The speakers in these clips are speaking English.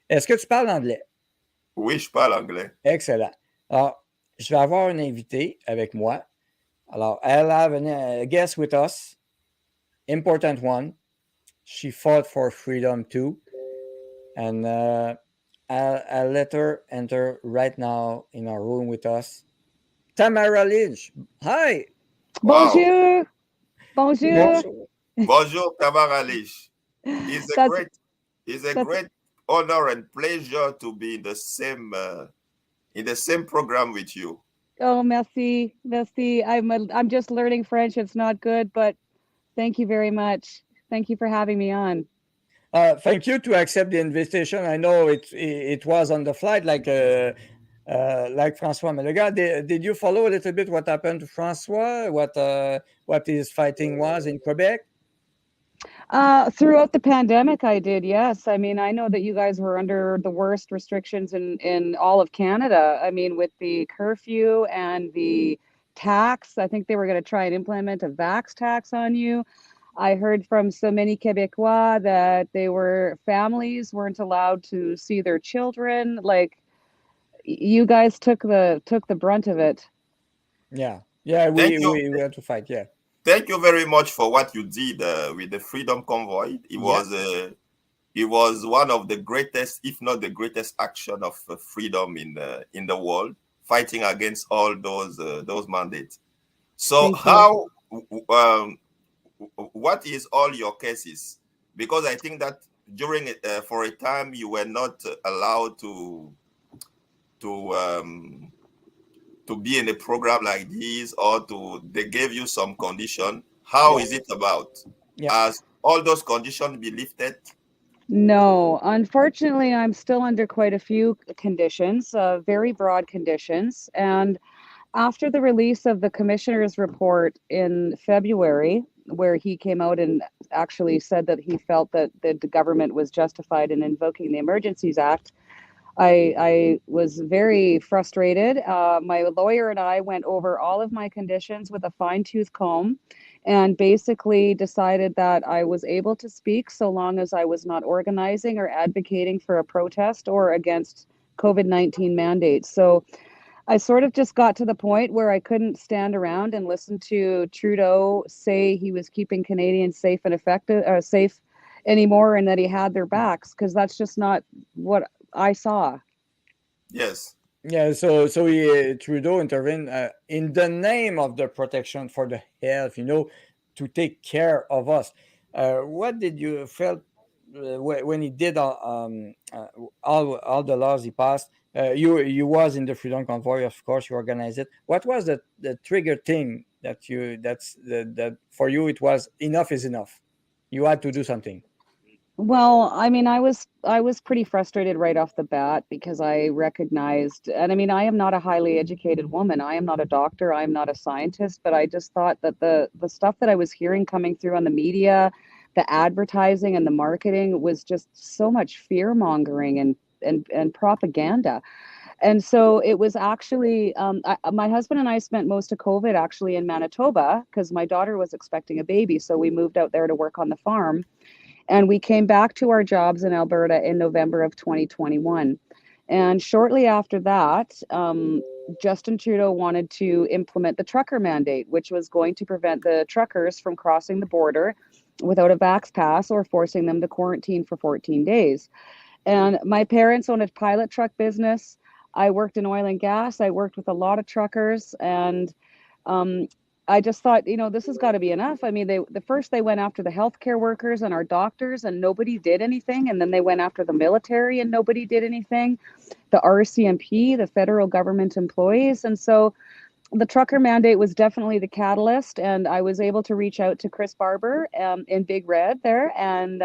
Est-ce que tu parles anglais? Oui, je parle anglais. Excellent. Alors, je vais avoir une invitée avec moi. Alors, I'll have a guest with us, important one. She fought for freedom too. And I'll let her enter right now in our room with us. Tamara Lich. Hi. Wow. Bonjour. Bonjour. Bonjour, Tamara Lich. It's a That's great honor and pleasure to be in the same program with you. Oh, merci, merci. I'm just learning French. It's not good, but thank you very much. Thank you for having me on. Thank you to accept the invitation. I know it was on the flight, like François Amalega. Did you follow a little bit what happened to François? What his fighting was in Quebec? Throughout the pandemic, I did, yes. I mean, I know that you guys were under the worst restrictions in all of Canada. I mean, with the curfew and the tax, I think they were going to try and implement a vax tax on you. I heard from so many Quebecois that families weren't allowed to see their children. Like, you guys took the brunt of it. Yeah, we had to fight. Yeah. Thank you very much for what you did with the Freedom Convoy. It was one of the greatest, if not the greatest, action of freedom in the world, fighting against all those mandates. So what is all your cases? Because I think that during for a time you were not allowed to be in a program like this, or they gave you some condition. How is it about? As all those conditions be lifted? No, unfortunately, I'm still under quite a few conditions, very broad conditions. And after the release of the commissioner's report in February, where he came out and actually said that he felt that the government was justified in invoking the Emergencies Act, I was very frustrated. My lawyer and I went over all of my conditions with a fine-tooth comb and basically decided that I was able to speak so long as I was not organizing or advocating for a protest or against COVID-19 mandates. So I sort of just got to the point where I couldn't stand around and listen to Trudeau say he was keeping Canadians safe and safe anymore, and that he had their backs, because that's just not what I saw. Yes. Yeah, so Trudeau intervened in the name of the protection for the health, to take care of us. What did you felt when he did all the laws he passed? You was in the Freedom Convoy, of course. You organized it. What was the trigger thing that for you it was enough is enough? You had to do something. Well, I mean, I was pretty frustrated right off the bat, because I recognized, and I mean, I am not a highly educated woman. I am not a doctor. I'm not a scientist, but I just thought that the stuff that I was hearing coming through on the media, the advertising and the marketing, was just so much fear mongering and propaganda. And so it was actually, my husband and I spent most of COVID actually in Manitoba, because my daughter was expecting a baby. So we moved out there to work on the farm. And we came back to our jobs in Alberta in November of 2021. And shortly after that, Justin Trudeau wanted to implement the trucker mandate, which was going to prevent the truckers from crossing the border without a vax pass or forcing them to quarantine for 14 days. And my parents owned a pilot truck business. I worked in oil and gas. I worked with a lot of truckers, and I just thought, this has got to be enough. I mean, they went after the healthcare workers and our doctors, and nobody did anything. And then they went after the military, and nobody did anything. The RCMP, the federal government employees. And so the trucker mandate was definitely the catalyst. And I was able to reach out to Chris Barber in Big Red there. And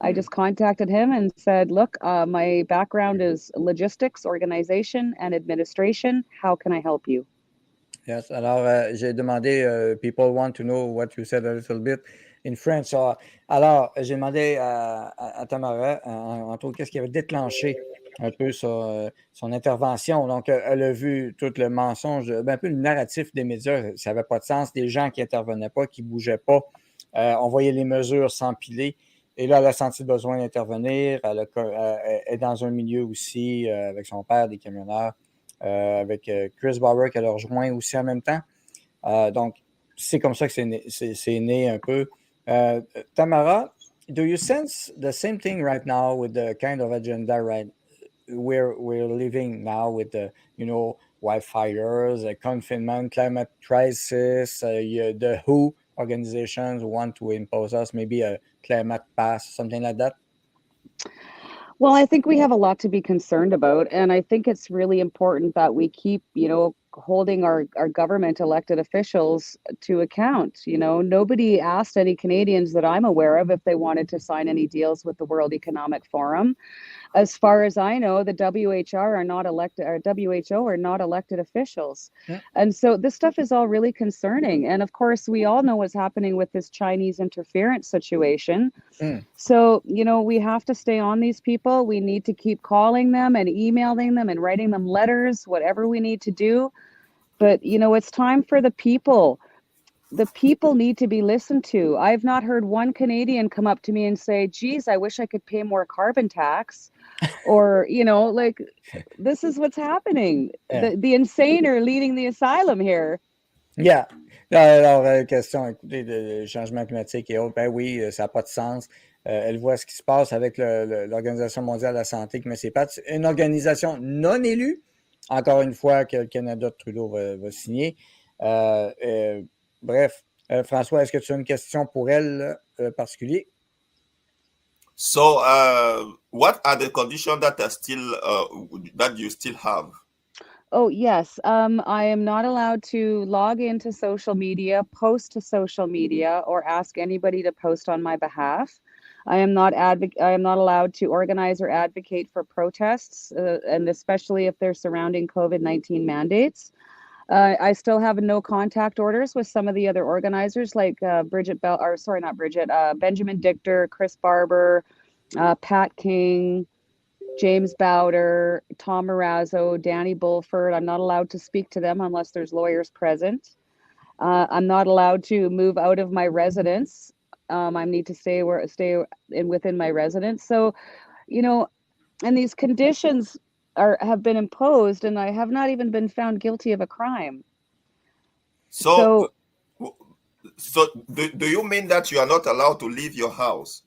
I just contacted him and said, look, my background is logistics, organization, and administration. How can I help you? Yes, alors j'ai demandé, people want to know what you said a little bit in French. So, alors, j'ai demandé à Tamara, entre autres, qu'est-ce qui avait déclenché un peu son intervention. Donc, elle a vu tout le mensonge, un peu le narratif des médias. Ça n'avait pas de sens. Des gens qui n'intervenaient pas, qui ne bougeaient pas. On voyait les mesures s'empiler. et là, elle a senti le besoin d'intervenir. Elle est dans un milieu aussi avec son père, des camionneurs, avec Chris Bauer qu'elle a rejoint aussi en même temps. Donc, c'est comme ça que c'est né un peu. Tamara, do you sense the same thing right now with the kind of agenda we're living now with the, wildfires, confinement, climate crisis, the WHO organizations want to impose us maybe a climate pass, something like that? Well, I think we have a lot to be concerned about, and I think it's really important that we keep, holding our government elected officials to account. Nobody asked any Canadians that I'm aware of if they wanted to sign any deals with the World Economic Forum. As far as I know, the WHO are not elected officials. Yeah. And so this stuff is all really concerning. And of course, we all know what's happening with this Chinese interference situation. Mm. So, we have to stay on these people. We need to keep calling them and emailing them and writing them letters, whatever we need to do. But, it's time for the people. The people need to be listened to. I've not heard one Canadian come up to me and say, geez, I wish I could pay more carbon tax. Or, this is what's happening. Yeah. The insane are leading the asylum here. Yeah. Alors, question, écoutez, de changement climatique et autres, ben oui, ça n'a pas de sens. Elle voit ce qui se passe avec l'Organisation mondiale de la santé qui met ses pattes. Une organisation non élue, encore une fois, que le Canada de Trudeau va signer. Bref, François, est-ce que tu as une question pour elle particulière? So, what are the conditions that are still that you still have? Oh, yes. I am not allowed to log into social media, post to social media, or ask anybody to post on my behalf. I am not allowed to organize or advocate for protests, and especially if they're surrounding COVID-19 mandates. I still have no contact orders with some of the other organizers, like Benjamin Dichter, Chris Barber, Pat King, James Bowder, Tom Marazzo, Danny Bulford. I'm not allowed to speak to them unless there's lawyers present. I'm not allowed to move out of my residence. I need to stay within my residence. So, and these conditions have been imposed, and I have not even been found guilty of a crime. So do you mean that you are not allowed to leave your house?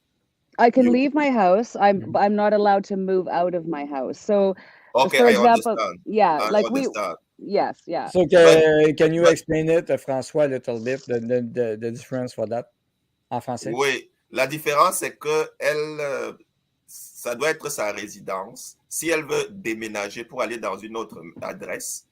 I can leave my house. I'm not allowed to move out of my house. So, okay, for example, understand. yeah, I like understand. yes, yeah. So can you explain it, François, a little bit, the difference for that, en français? Oui, la différence, c'est que ça doit être sa résidence. Si elle veut déménager pour aller dans une autre adresse,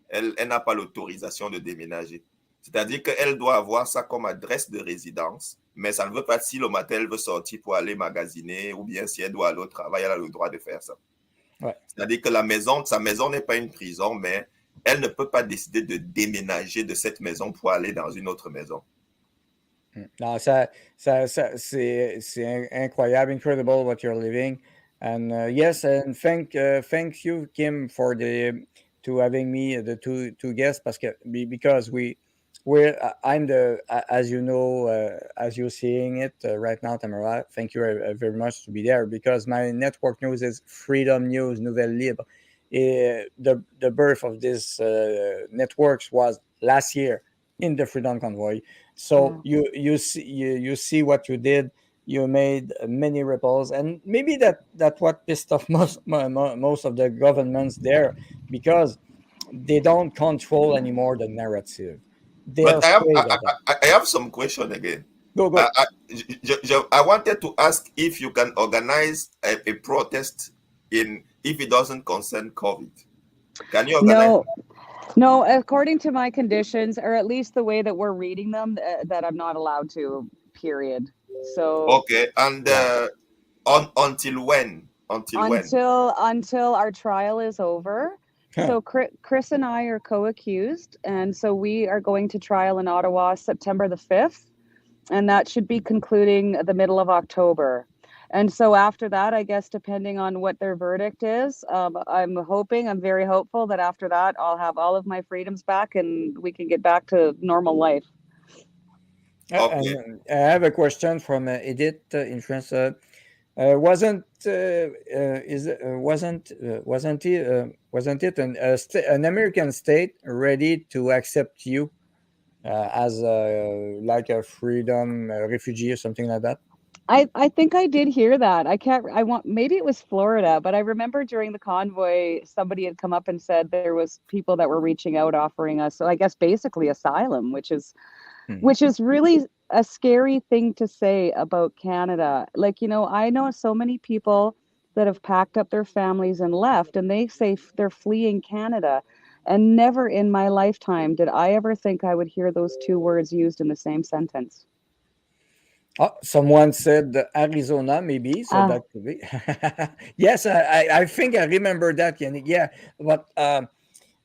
elle n'a pas l'autorisation de déménager. C'est-à-dire qu'elle doit avoir ça comme adresse de résidence, mais ça ne veut pas dire si le matin elle veut sortir pour aller magasiner ou bien si elle doit aller au travail, elle a le droit de faire ça. Ouais. C'est-à-dire que sa maison n'est pas une prison, mais elle ne peut pas décider de déménager de cette maison pour aller dans une autre maison. Non, c'est incroyable, incredible what you're living. And yes, and thank you, Kim, for to having me, the two guests, because I'm as you know, as you're seeing it right now, Tamara. Thank you very much to be there, because my network news is Freedom News, Nouvelles Libres. The birth of this networks was last year in the Freedom Convoy. So you see what you did. You made many ripples, and maybe that what pissed off most of the governments there, because they don't control anymore the narrative. But I have some question again. Go. I wanted to ask if you can organize a protest if it doesn't concern COVID. Can you organize? No, according to my conditions, or at least the way that we're reading them, that I'm not allowed to, period. So okay, and until when? Until our trial is over. So Chris and I are co-accused, and so we are going to trial in Ottawa September the 5th, and that should be concluding the middle of October. And so after that, I guess, depending on what their verdict is, I'm very hopeful that after that, I'll have all of my freedoms back and we can get back to normal life. Okay. And I have a question from Edith in France. Wasn't it an American state ready to accept you as like a freedom refugee or something like that? I think I did hear that. Maybe it was Florida, but I remember during the convoy, somebody had come up and said there was people that were reaching out offering us, so I guess basically asylum, which is really a scary thing to say about Canada. Like, I know so many people that have packed up their families and left, and they say they're fleeing Canada. And never in my lifetime did I ever think I would hear those two words used in the same sentence. Oh, someone said Arizona, maybe, so Ah, that could be. Yes, I think I remember that, Yannick. Yeah, but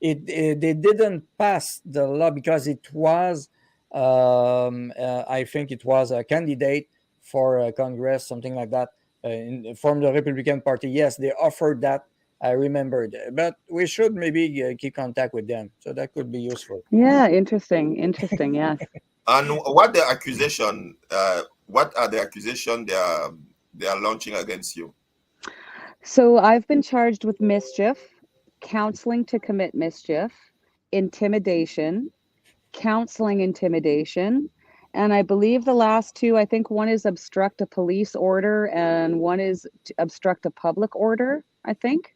they didn't pass the law because it was, I think it was a candidate for Congress, something like that, from the Republican Party. Yes, they offered that. I remembered, but we should maybe keep contact with them, so that could be useful. yeah, interesting, yes. And what the accusation? What are the accusation they are launching against you? So I've been charged with mischief, counseling to commit mischief, intimidation, counseling intimidation, and I believe the last two, I think one is obstruct a police order and one is obstruct a public order, I think.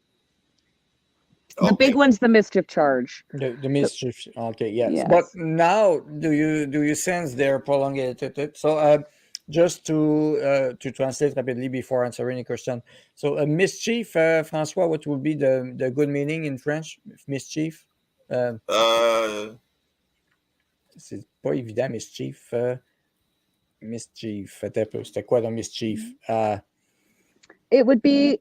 The big Okay. one's the mischief charge. The So, mischief. Okay, yes. But yes. now, do you sense they're prolonged it? So, just to translate rapidly before answering the question. So, mischief, François, what would be the good meaning in French? Mischief. Euh, Uh, c'est pas évident, mischief. Mischief. Attends un peu, c'était quoi dans mischief? It would be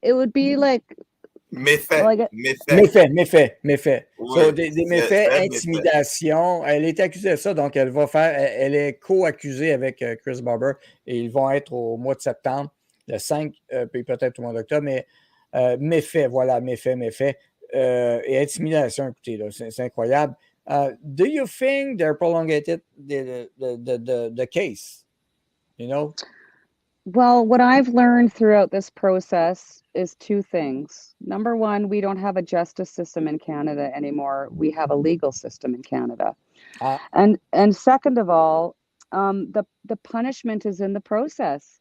méfait, like méfait. Méfait. So, Oui, des c'est méfaits, un méfait. intimidation. Elle est accusée de ça, donc elle est co-accusée avec Chris Barber et ils vont être au mois de septembre, le 5, puis peut-être au mois d'octobre, mais méfait, voilà, méfait. Et intimidation, écoutez, là, c'est incroyable. Do you think they're prolonging the case? You know? Well, what I've learned throughout this process is two things. Number one, we don't have a justice system in Canada anymore. We have a legal system in Canada. Uh, And second of all, the punishment is in the process.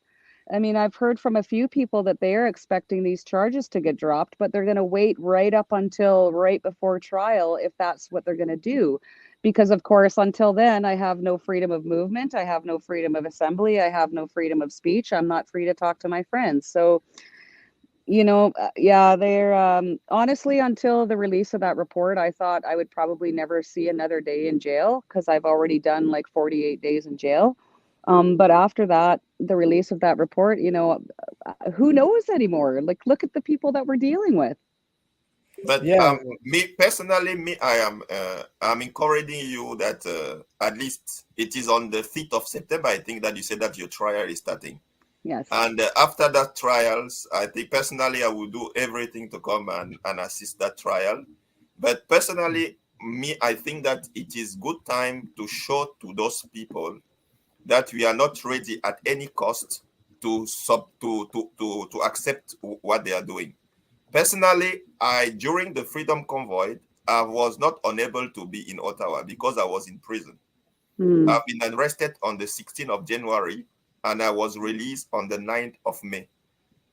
I mean, I've heard from a few people that they are expecting these charges to get dropped, but they're going to wait right up until right before trial if that's what they're going to do. Because, of course, until then, I have no freedom of movement. I have no freedom of assembly. I have no freedom of speech. I'm not free to talk to my friends. So, yeah, they're honestly, until the release of that report, I thought I would probably never see another day in jail because I've already done like 48 days in jail. But after that, the release of that report, who knows anymore? Like, look at the people that we're dealing with. But yeah, me personally, I'm encouraging you that at least it is on the 5th of September. I think that you said that your trial is starting. Yes. And after that trials, I think personally I will do everything to come and assist that trial. But personally, I think that it is good time to show to those people that we are not ready at any cost to accept what they are doing. Personally, during the Freedom Convoy, I was not unable to be in Ottawa because I was in prison. I've been arrested on the 16th of January and I was released on the 9th of May.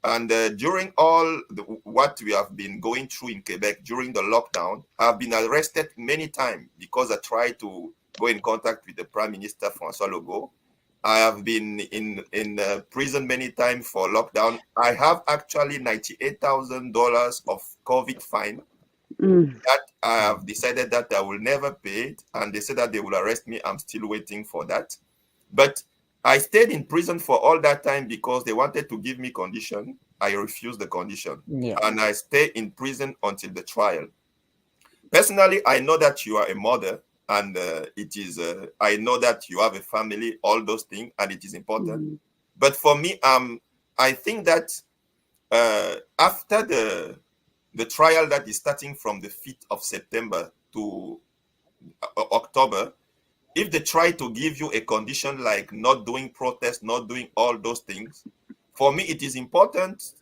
And during all what we have been going through in Quebec during the lockdown, I've been arrested many times because I tried to go in contact with the Prime Minister, François Legault. I have been in prison many times for lockdown. I have actually $98,000 of COVID fine that I have decided that I will never pay it. And they said that they will arrest me. I'm still waiting for that. But I stayed in prison for all that time because they wanted to give me condition. I refused the condition. yeah. And I stayed in prison until the trial. Personally, I know that you are a mother and I know that you have a family, all those things, and it is important. But for me, I think that after the trial that is starting from the 5th of September to October, if they try to give you a condition like not doing protest, not doing all those things, for me, it is important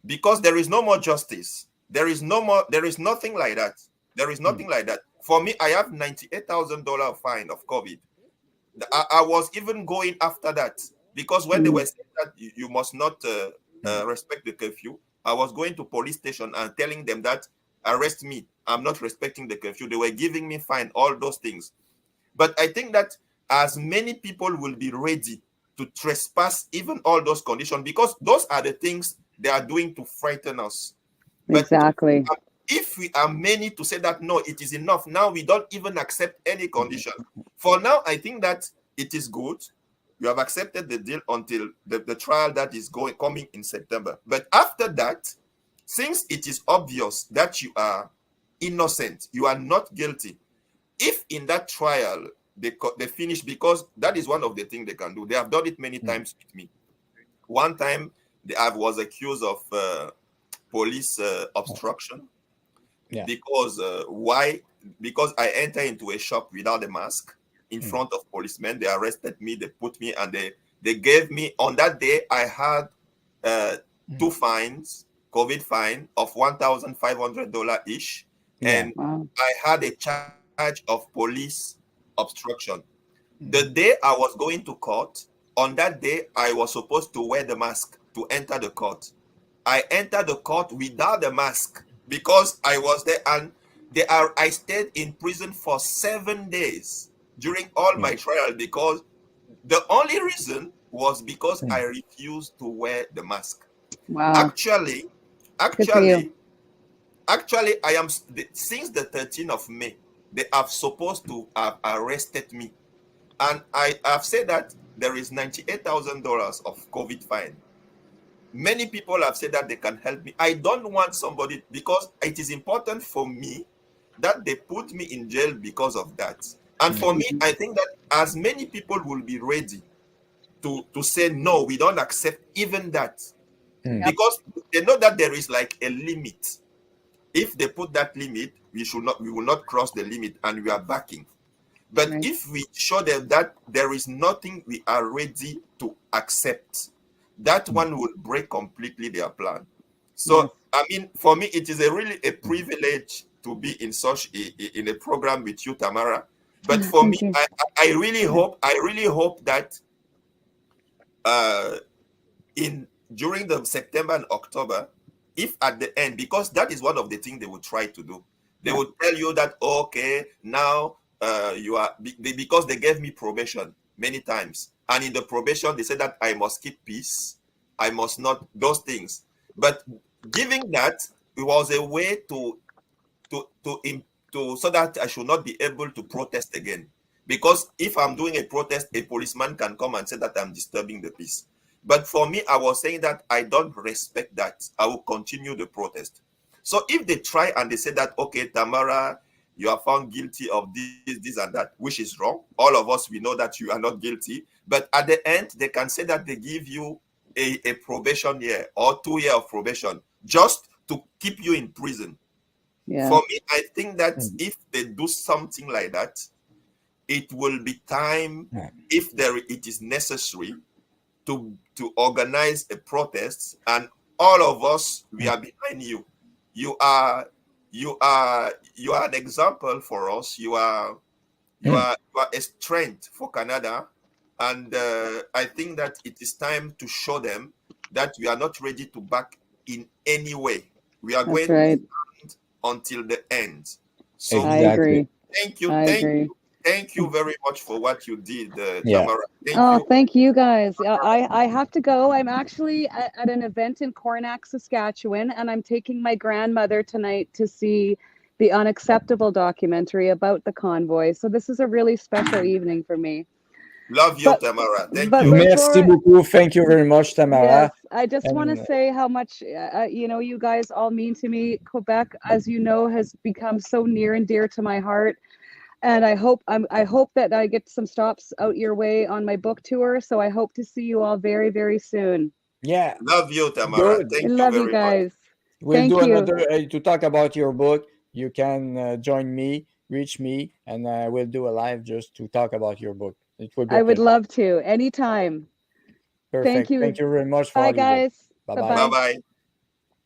because there is no more justice. There is nothing like that. There is nothing like that. For me, I have $98,000 fine of COVID. I was even going after that because when they were saying that you must not respect the curfew, I was going to police station and telling them that arrest me. I'm not respecting the curfew. They were giving me fine, all those things. But I think that as many people will be ready to trespass even all those conditions, because those are the things they are doing to frighten us. Exactly. But if we are many to say that, no, it is enough, now we don't even accept any condition. For now, I think that it is good. You have accepted the deal until the trial that is coming in September. But after that, since it is obvious that you are innocent, you are not guilty, if in that trial they finish, because that is one of the things they can do. They have done it many times with me. One time, I was accused of police obstruction. Because why? Because I entered into a shop without a mask in front of policemen. They arrested me, they put me, and they gave me, on that day, I had 2 fines, COVID fine of $1,500 each. And I had a charge of police obstruction. The day I was going to court, on that day, I was supposed to wear the mask to enter the court. I entered the court without the mask because I was there, and I stayed in prison for 7 days during all my trial, because the only reason was because I refused to wear the mask. Wow. Actually, I am, since the 13th of May, they are supposed to have arrested me. And I have said that there is $98,000 of COVID fine. Many people have said that they can help me. I don't want somebody, because it is important for me that they put me in jail because of that. And for me, I think that as many people will be ready to say, no, we don't accept even that. Because they know that there is like a limit. If they put that limit, we will not cross the limit, and we are backing. But if we show them that there is nothing we are ready to accept, that one will break completely their plan. So, I mean, for me, it is really a privilege to be in such in a program with you, Tamara. But for me, I really hope that during the September and October, if at the end, because that is one of the things they will try to do, they will tell you that, okay, now you are, because they gave me probation many times. And in the probation, they said that I must keep peace. I must not, those things. But giving that, it was a way to so that I should not be able to protest again. Because if I'm doing a protest, a policeman can come and say that I'm disturbing the peace. But for me, I was saying that I don't respect that. I will continue the protest. So if they try and they say that, okay, Tamara, you are found guilty of this and that, which is wrong. All of us, we know that you are not guilty. But at the end, they can say that they give you a probation year or 2 years of probation just to keep you in prison. For me, I think that if they do something like that, it will be time, if it is necessary, to organize a protest, and all of us, we are behind you. You are an example for us. You are a strength for Canada, and I think that it is time to show them that we are not ready to back in any way. We are going to stand until the end. So I agree. Thank you very much for what you did, Tamara. Thank you guys. I have to go. I'm actually at an event in Coronach, Saskatchewan, and I'm taking my grandmother tonight to see the Unacceptable documentary about the convoy. So this is a really special evening for me. Love you, Tamara. Thank you. Merci beaucoup. Thank you very much, Tamara. Yes, I just want to say how much, you guys all mean to me. Quebec, as you know, has become so near and dear to my heart. And I hope that I get some stops out your way on my book tour. So I hope to see you all very, very soon. Yeah. Love you, Tamara. Good. Thank you Love very you guys. much. We'll do another to talk about your book. You can join me reach me, and we'll do a live just to talk about your book. It would be I would love to anytime. perfect. Thank you. Thank you very much for Bye, all you do. guys. Bye-bye. Bye-bye. Bye-bye.